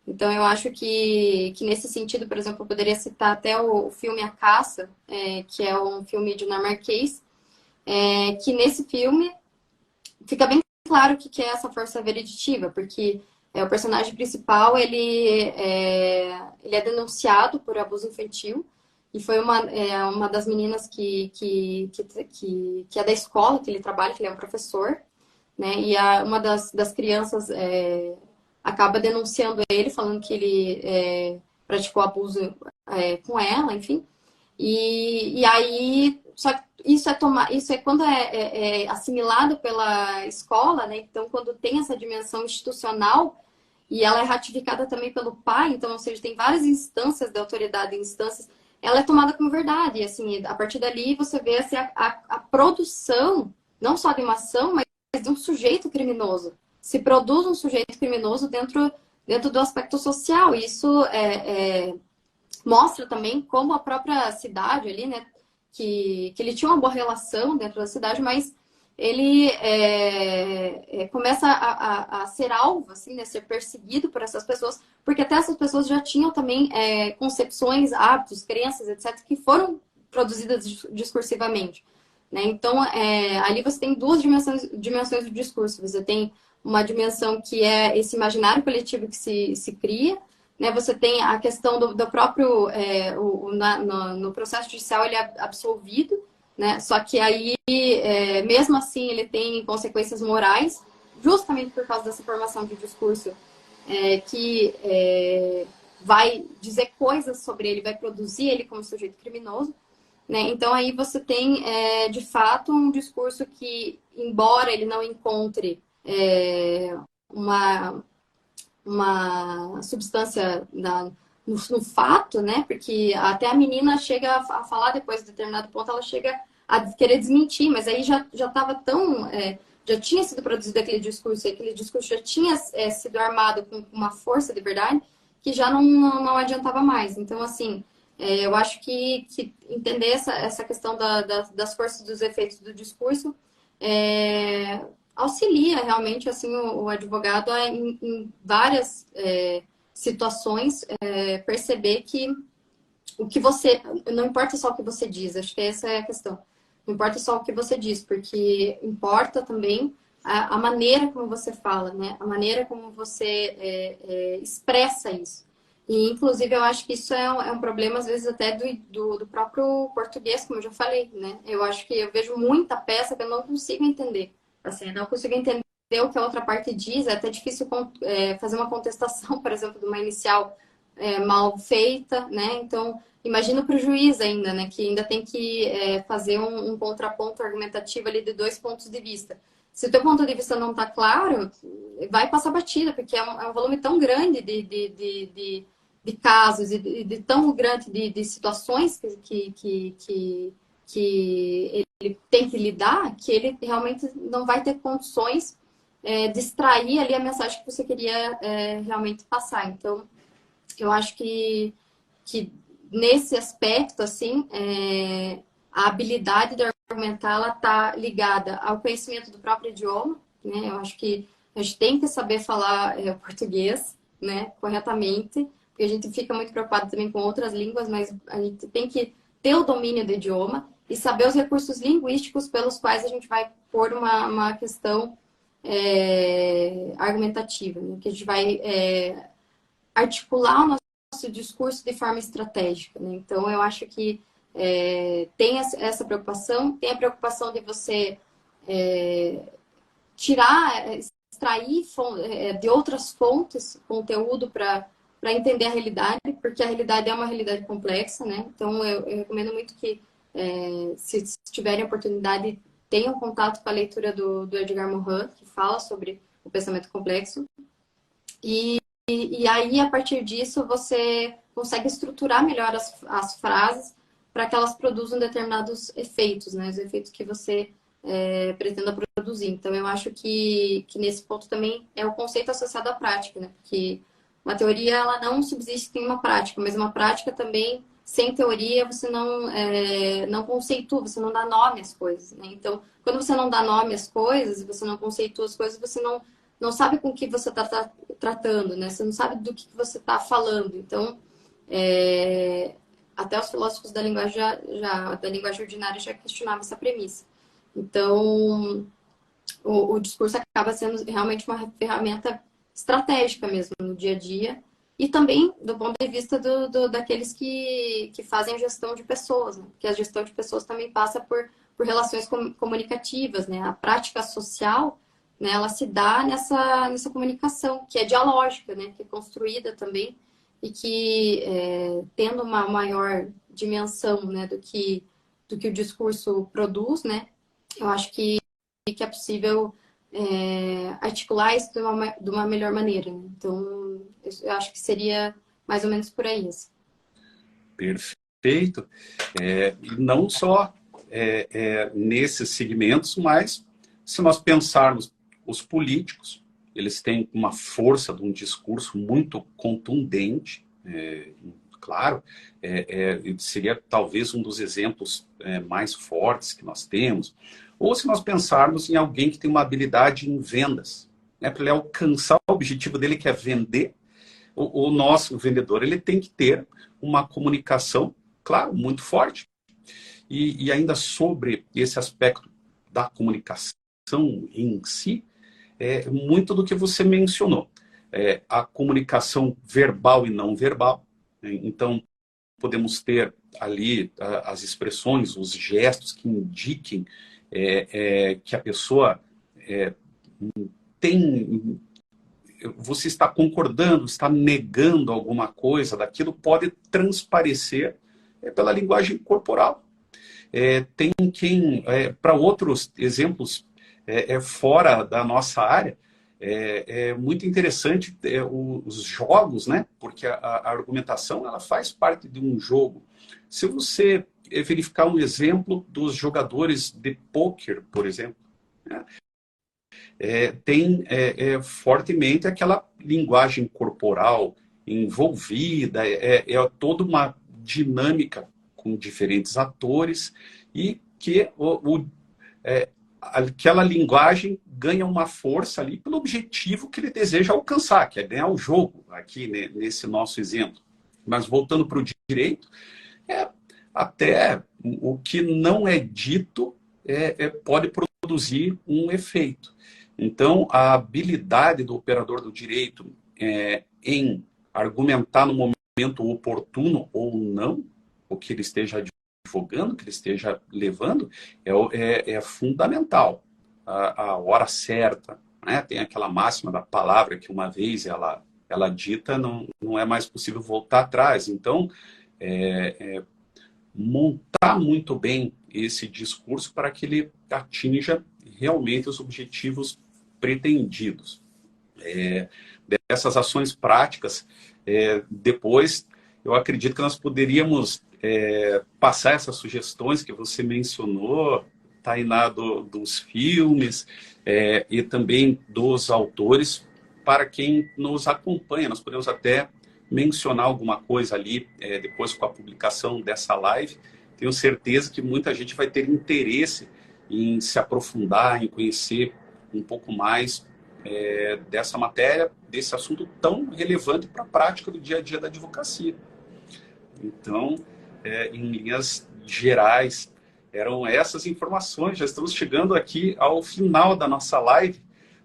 Então, eu acho que nesse sentido, por exemplo, eu poderia citar até o filme A Caça, que é um filme dinamarquês, que nesse filme fica bem claro o que é essa força vereditiva, porque o personagem principal, ele é denunciado por abuso infantil, e foi uma das meninas que é da escola que ele trabalha, que ele é um professor, né? E uma das crianças acaba denunciando ele, falando que ele praticou abuso com ela, enfim. E aí, só que isso é quando é assimilado pela escola, né? Então, quando tem essa dimensão institucional e ela é ratificada também pelo pai, então, ou seja, tem várias instâncias da autoridade, instâncias, ela é tomada como verdade. E assim, a partir dali você vê assim, a produção, não só de uma ação, mas de um sujeito criminoso. Se produz um sujeito criminoso dentro do aspecto social. E isso mostra também como a própria cidade ali, né, que ele tinha uma boa relação dentro da cidade, mas ele começa a ser alvo, assim, né, ser perseguido por essas pessoas, porque até essas pessoas já tinham também concepções, hábitos, crenças, etc., que foram produzidas discursivamente. Né? Então, ali você tem duas dimensões do discurso. Você tem uma dimensão que é esse imaginário coletivo que se cria, né? Você tem a questão do próprio, no processo judicial, ele é absolvido, né? Só que aí, mesmo assim, ele tem consequências morais, justamente por causa dessa formação de discurso que vai dizer coisas sobre ele, vai produzir ele como sujeito criminoso. Né? Então, aí você tem, de fato, um discurso que, embora ele não encontre uma substância no fato, né? Porque até a menina chega a falar depois de determinado ponto, ela chega a querer desmentir, mas aí já estava tão... já tinha sido produzido aquele discurso já tinha sido armado com uma força de verdade que já não adiantava mais. Então, assim, eu acho que entender essa questão das forças dos efeitos do discurso auxilia realmente assim o advogado em várias situações perceber que o que você... Não importa só o que você diz, acho que essa é a questão. Não importa só o que você diz, porque importa também a maneira como você fala, né? A maneira como você expressa isso. E, inclusive, eu acho que isso é um problema, às vezes, até do próprio português, como eu já falei, né? Eu acho que eu vejo muita peça que eu não consigo entender. Assim, eu não consigo entender o que a outra parte diz, é até difícil fazer uma contestação, por exemplo, de uma inicial mal feita, né? Então, imagina para o juiz ainda, né? Que ainda tem que fazer um contraponto argumentativo ali de dois pontos de vista. Se o teu ponto de vista não está claro, vai passar batida, porque é um volume tão grande de casos e de tão grande de situações que ele tem que lidar, que ele realmente não vai ter condições de extrair ali a mensagem que você queria realmente passar. Então, eu acho que nesse aspecto, assim, a habilidade de argumentar, ela está ligada ao conhecimento do próprio idioma, né? Eu acho que a gente tem que saber falar português, né, corretamente, porque a gente fica muito preocupado também com outras línguas, mas a gente tem que ter o domínio do idioma e saber os recursos linguísticos pelos quais a gente vai pôr uma questão argumentativa, né? Que a gente vai articular o nosso discurso de forma estratégica, né? Então, eu acho que tem essa preocupação, tem a preocupação de você extrair de outras fontes conteúdo para entender a realidade, porque a realidade é uma realidade complexa, né? Então, eu recomendo muito que, se tiverem oportunidade, tenham contato com a leitura do Edgar Morin, que fala sobre o pensamento complexo. E aí, a partir disso, você consegue estruturar melhor as frases para que elas produzam determinados efeitos, né? Os efeitos que você pretenda produzir. Então, eu acho que nesse ponto também é o conceito associado à prática, né? Porque uma teoria, ela não subsiste sem uma prática, mas uma prática também, sem teoria, você não conceitua, você não dá nome às coisas, né? Então, quando você não dá nome às coisas, você não conceitua as coisas, você não sabe com o que você está tratando, né? Você não sabe do que você está falando. Então, até os filósofos da linguagem da linguagem ordinária já questionavam essa premissa. Então, o discurso acaba sendo realmente uma ferramenta estratégica mesmo no dia a dia e também do ponto de vista daqueles que fazem gestão de pessoas, né? Porque a gestão de pessoas também passa por relações comunicativas, né? A prática social, né, ela se dá nessa comunicação, que é dialógica, né, que é construída também e que, tendo uma maior dimensão, né, do que o discurso produz, né, eu acho que é possível articular isso de uma melhor maneira, né? Então, eu acho que seria mais ou menos por aí. Assim. Perfeito. E não só nesses segmentos, mas se nós pensarmos os políticos, eles têm uma força de um discurso muito contundente, claro, seria talvez um dos exemplos mais fortes que nós temos. Ou se nós pensarmos em alguém que tem uma habilidade em vendas, né, para ele alcançar o objetivo dele, que é vender, o nosso vendedor ele tem que ter uma comunicação, claro, muito forte. E ainda sobre esse aspecto da comunicação em si, muito do que você mencionou. A comunicação verbal e não verbal. Né? Então, podemos ter ali as expressões, os gestos que indiquem que a pessoa tem... Você está concordando, está negando alguma coisa daquilo, pode transparecer pela linguagem corporal. Tem quem, para outros exemplos fora da nossa área, é muito interessante os jogos, né? Porque a argumentação ela faz parte de um jogo. Se você verificar um exemplo dos jogadores de pôquer, por exemplo, né? Tem fortemente aquela linguagem corporal envolvida, toda uma dinâmica com diferentes atores e que aquela linguagem ganha uma força ali pelo objetivo que ele deseja alcançar, que é ganhar o jogo, aqui nesse nosso exemplo. Mas voltando para o direito, até o que não é dito pode produzir um efeito. Então, a habilidade do operador do direito em argumentar no momento oportuno ou não, o que ele esteja advogando, que ele esteja levando, é fundamental. A hora certa, né? Tem aquela máxima da palavra que uma vez ela ela dita, não é mais possível voltar atrás. Então, montar muito bem esse discurso para que ele atinja realmente os objetivos pretendidos. Dessas ações práticas, depois eu acredito que nós poderíamos passar essas sugestões que você mencionou, Tainá, dos filmes e também dos autores, para quem nos acompanha. Nós podemos até mencionar alguma coisa ali depois com a publicação dessa live. Tenho certeza que muita gente vai ter interesse em se aprofundar, em conhecer um pouco mais dessa matéria, desse assunto tão relevante para a prática do dia a dia da advocacia. Então, em linhas gerais, eram essas informações. Já estamos chegando aqui ao final da nossa live.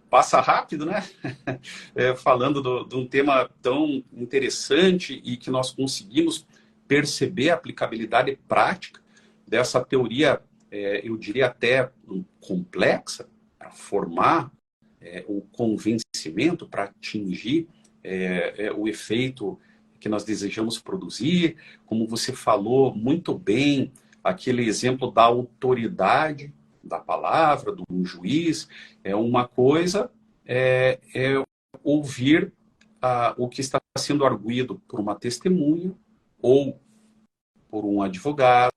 Passa rápido, né? Falando de um tema tão interessante e que nós conseguimos perceber a aplicabilidade prática dessa teoria, eu diria até complexa, para formar o convencimento, para atingir o efeito que nós desejamos produzir. Como você falou muito bem, aquele exemplo da autoridade da palavra, do juiz, uma coisa ouvir o que está sendo arguído por uma testemunha ou por um advogado,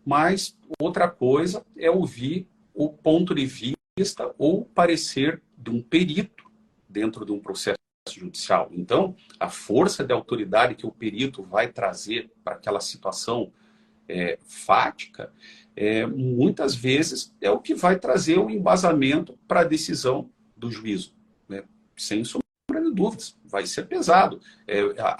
mas outra coisa é ouvir o ponto de vista ou parecer de um perito dentro de um processo judicial. Então, a força de autoridade que o perito vai trazer para aquela situação fática, muitas vezes é o que vai trazer o embasamento para a decisão do juízo, né? Sem sombra de dúvidas, vai ser pesado.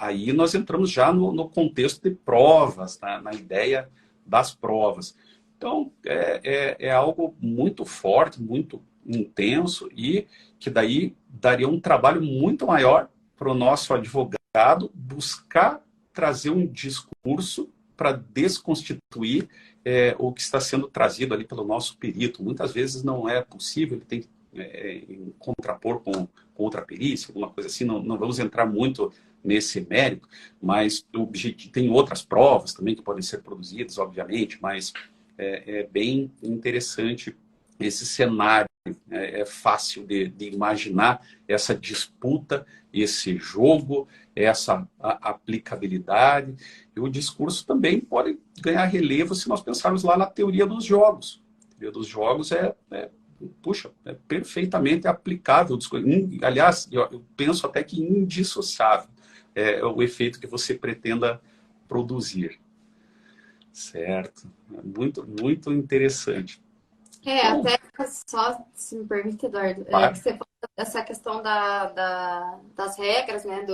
Aí nós entramos já no contexto de provas, na ideia das provas. Então, é algo muito forte, muito intenso e que daí daria um trabalho muito maior para o nosso advogado buscar trazer um discurso para desconstituir o que está sendo trazido ali pelo nosso perito. Muitas vezes não é possível, ele tem que contrapor com outra perícia, alguma coisa assim. Não vamos entrar muito nesse mérito, mas tem outras provas também que podem ser produzidas, obviamente, mas é bem interessante esse cenário. É fácil de imaginar essa disputa, esse jogo, essa aplicabilidade. E o discurso também pode ganhar relevo se nós pensarmos lá na teoria dos jogos. A teoria dos jogos é perfeitamente aplicável. Aliás, eu penso até que indissociável o efeito que você pretenda produzir. Certo? Muito, muito interessante. Até só, se me permite, Eduardo, Claro. que você falou dessa questão das regras, né,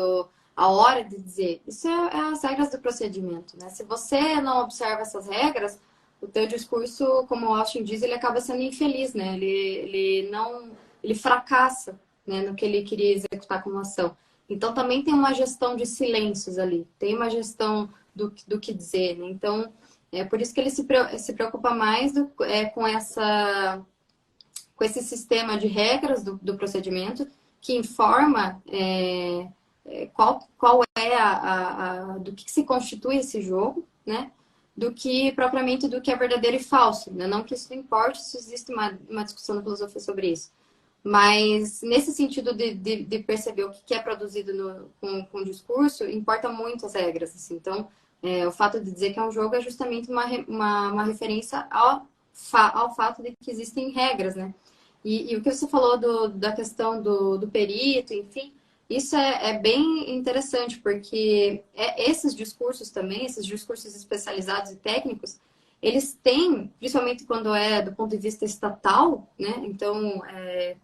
a hora de dizer. Isso é as regras do procedimento, né? Se você não observa essas regras, o teu discurso, como o Austin diz, ele acaba sendo infeliz, né? Ele fracassa, né, no que ele queria executar como ação. Então, também tem uma gestão de silêncios ali, tem uma gestão do que dizer, né? Então, é por isso que ele se preocupa mais com esse sistema de regras do procedimento que informa qual é do que se constitui esse jogo, né? Do que propriamente do que é verdadeiro e falso, né? Não que isso não importe, se existe uma discussão na filosofia sobre isso. Mas nesse sentido de perceber o que é produzido com o discurso, importa muito as regras, assim. Então, o fato de dizer que é um jogo é justamente uma referência ao fato de que existem regras, né? E o que você falou da questão do perito, enfim, isso é bem interessante, porque esses discursos também, esses discursos especializados e técnicos, eles têm, principalmente quando é do ponto de vista estatal, né? Então,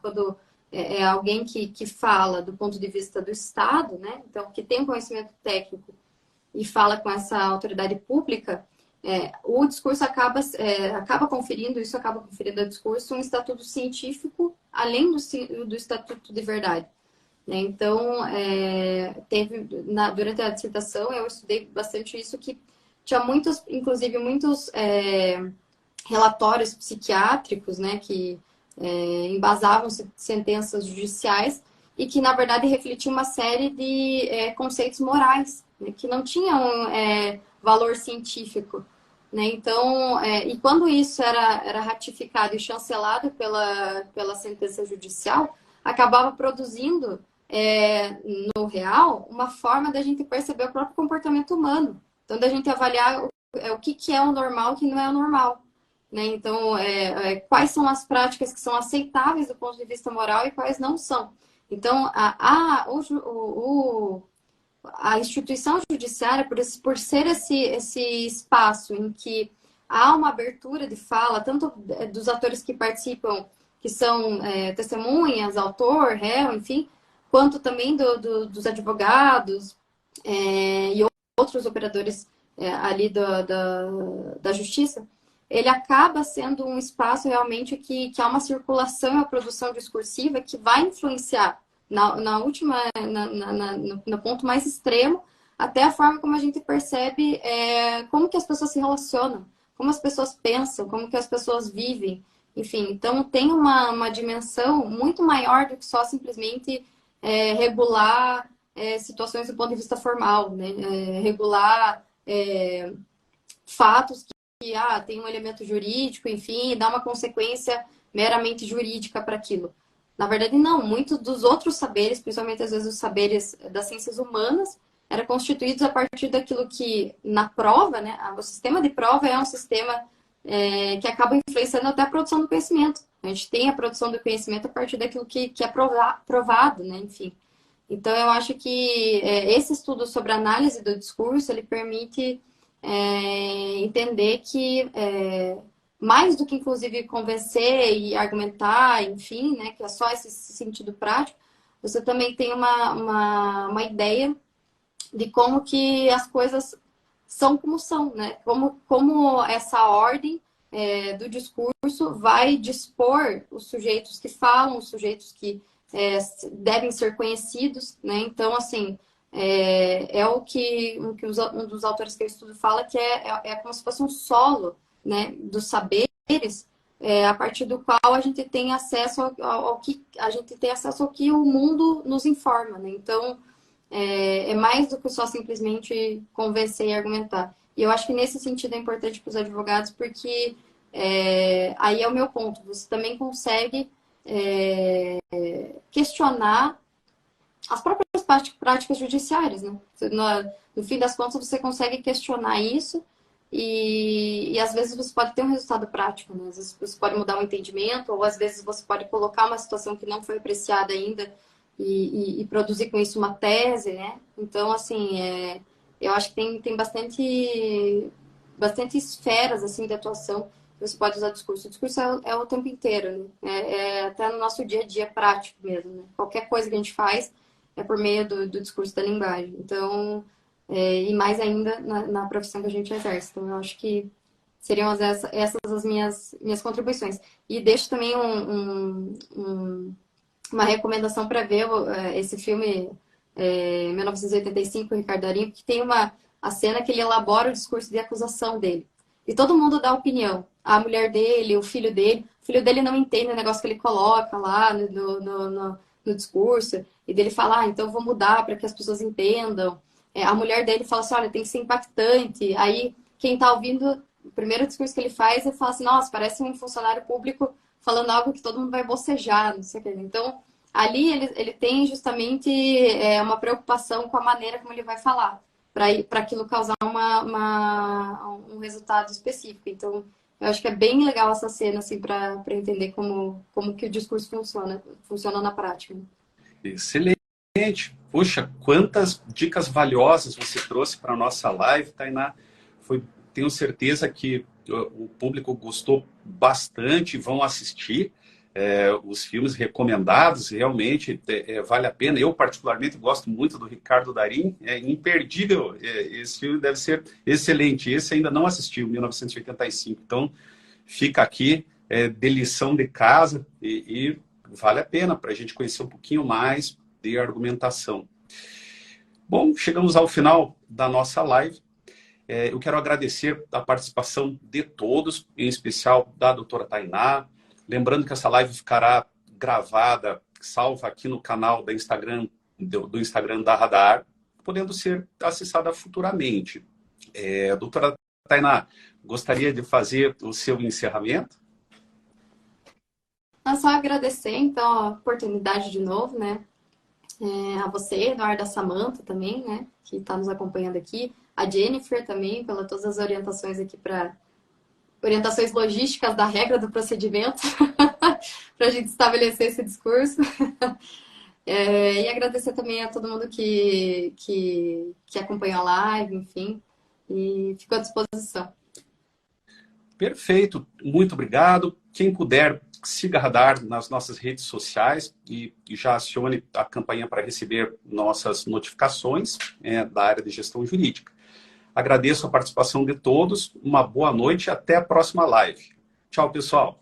quando é alguém que fala do ponto de vista do Estado, né? Então, que tem um conhecimento técnico e fala com essa autoridade pública, o discurso acaba conferindo ao discurso um estatuto científico, além do estatuto de verdade. Né? Então, durante a dissertação, eu estudei bastante isso, que tinha inclusive muitos relatórios psiquiátricos, né, que embasavam sentenças judiciais e que, na verdade, refletia uma série de conceitos morais, né, que não tinham valor científico. Né? Então, e quando isso era ratificado e chancelado pela sentença judicial, acabava produzindo, no real, uma forma da gente perceber o próprio comportamento humano. Então, da gente avaliar o que é o normal e o que não é o normal. Né? Então, quais são as práticas que são aceitáveis do ponto de vista moral e quais não são. Então, a instituição judiciária, por ser esse espaço em que há uma abertura de fala, tanto dos atores que participam, que são testemunhas, autor, réu, enfim, quanto também dos advogados e outros operadores ali da justiça, ele acaba sendo um espaço realmente que há uma circulação e uma produção discursiva que vai influenciar no ponto mais extremo, até a forma como a gente percebe como que as pessoas se relacionam, como as pessoas pensam, como que as pessoas vivem, enfim. Então, tem uma dimensão muito maior do que só simplesmente regular situações do ponto de vista formal, né? Regular fatos que tem um elemento jurídico, enfim, e dá uma consequência meramente jurídica para aquilo. Na verdade, não. Muitos dos outros saberes, principalmente às vezes os saberes das ciências humanas, eram constituídos a partir daquilo que, na prova, né, o sistema de prova é um sistema que acaba influenciando até a produção do conhecimento. A gente tem a produção do conhecimento a partir daquilo que é provado, né, enfim. Então, eu acho que esse estudo sobre a análise do discurso, ele permite entender que mais do que, inclusive, convencer e argumentar, enfim, né, que é só esse sentido prático, você também tem uma ideia de como que as coisas são como são, né? Como essa ordem do discurso vai dispor os sujeitos que falam, os sujeitos que devem ser conhecidos, né? Então, assim, o que um dos autores que eu estudo fala que é como se fosse um solo, né, dos saberes, a partir do qual a gente tem acesso ao que a gente tem acesso ao que o mundo nos informa, né? Então, é mais do que só simplesmente convencer e argumentar. E eu acho que nesse sentido é importante para os advogados, porque aí é o meu ponto. Você também consegue questionar as próprias práticas judiciárias, né? No fim das contas, você consegue questionar isso e às vezes você pode ter um resultado prático, né? Às vezes você pode mudar um entendimento, ou às vezes você pode colocar uma situação que não foi apreciada ainda e produzir com isso uma tese, né? Então, assim, eu acho que tem bastante esferas, assim, de atuação que você pode usar o discurso. O discurso é o tempo inteiro, né? Até no nosso dia a dia prático mesmo, né? Qualquer coisa que a gente faz é por meio do discurso da linguagem. Então, e mais ainda na profissão que a gente exerce. Então, eu acho que seriam essas as minhas contribuições. E deixo também uma recomendação para ver esse filme 1985, Ricardo Darín, que tem a cena que ele elabora o discurso de acusação dele. E todo mundo dá opinião. A mulher dele, o filho dele. O filho dele não entende o negócio que ele coloca lá no discurso. E dele fala, então eu vou mudar para que as pessoas entendam. A mulher dele fala assim, olha, tem que ser impactante. Aí quem está ouvindo, o primeiro discurso que ele faz, ele fala assim, nossa, parece um funcionário público falando algo que todo mundo vai bocejar, não sei o que. Então, ali ele tem justamente uma preocupação com a maneira como ele vai falar, para aquilo causar um resultado específico. Então, eu acho que é bem legal essa cena, assim, para entender como que o discurso funciona na prática. Excelente. Puxa, quantas dicas valiosas você trouxe para a nossa live, Tainá. Tenho certeza que o público gostou bastante, vão assistir os filmes recomendados, realmente vale a pena. Eu, particularmente, gosto muito do Ricardo Darín, é imperdível. Esse filme deve ser excelente. Esse ainda não assisti, 1985. Então, fica aqui de lição de casa e vale a pena para a gente conhecer um pouquinho mais de argumentação. Bom, chegamos ao final da nossa live. Eu quero agradecer a participação de todos, em especial da doutora Tainá. Lembrando que essa live ficará gravada salva aqui no canal do Instagram da Radar, podendo ser acessada futuramente. Doutora Tainá, gostaria de fazer o seu encerramento? É só agradecer, então, a oportunidade de novo, né? A você, Eduardo, a Samantha também, né? Que está nos acompanhando aqui. A Jennifer também, pela todas as orientações aqui para orientações logísticas da regra do procedimento, para a gente estabelecer esse discurso. E agradecer também a todo mundo que acompanhou a live, enfim, e ficou à disposição. Perfeito, muito obrigado. Quem puder, siga a Radar nas nossas redes sociais e já acione a campanha para receber nossas notificações da área de gestão jurídica. Agradeço a participação de todos, uma boa noite e até a próxima live. Tchau, pessoal.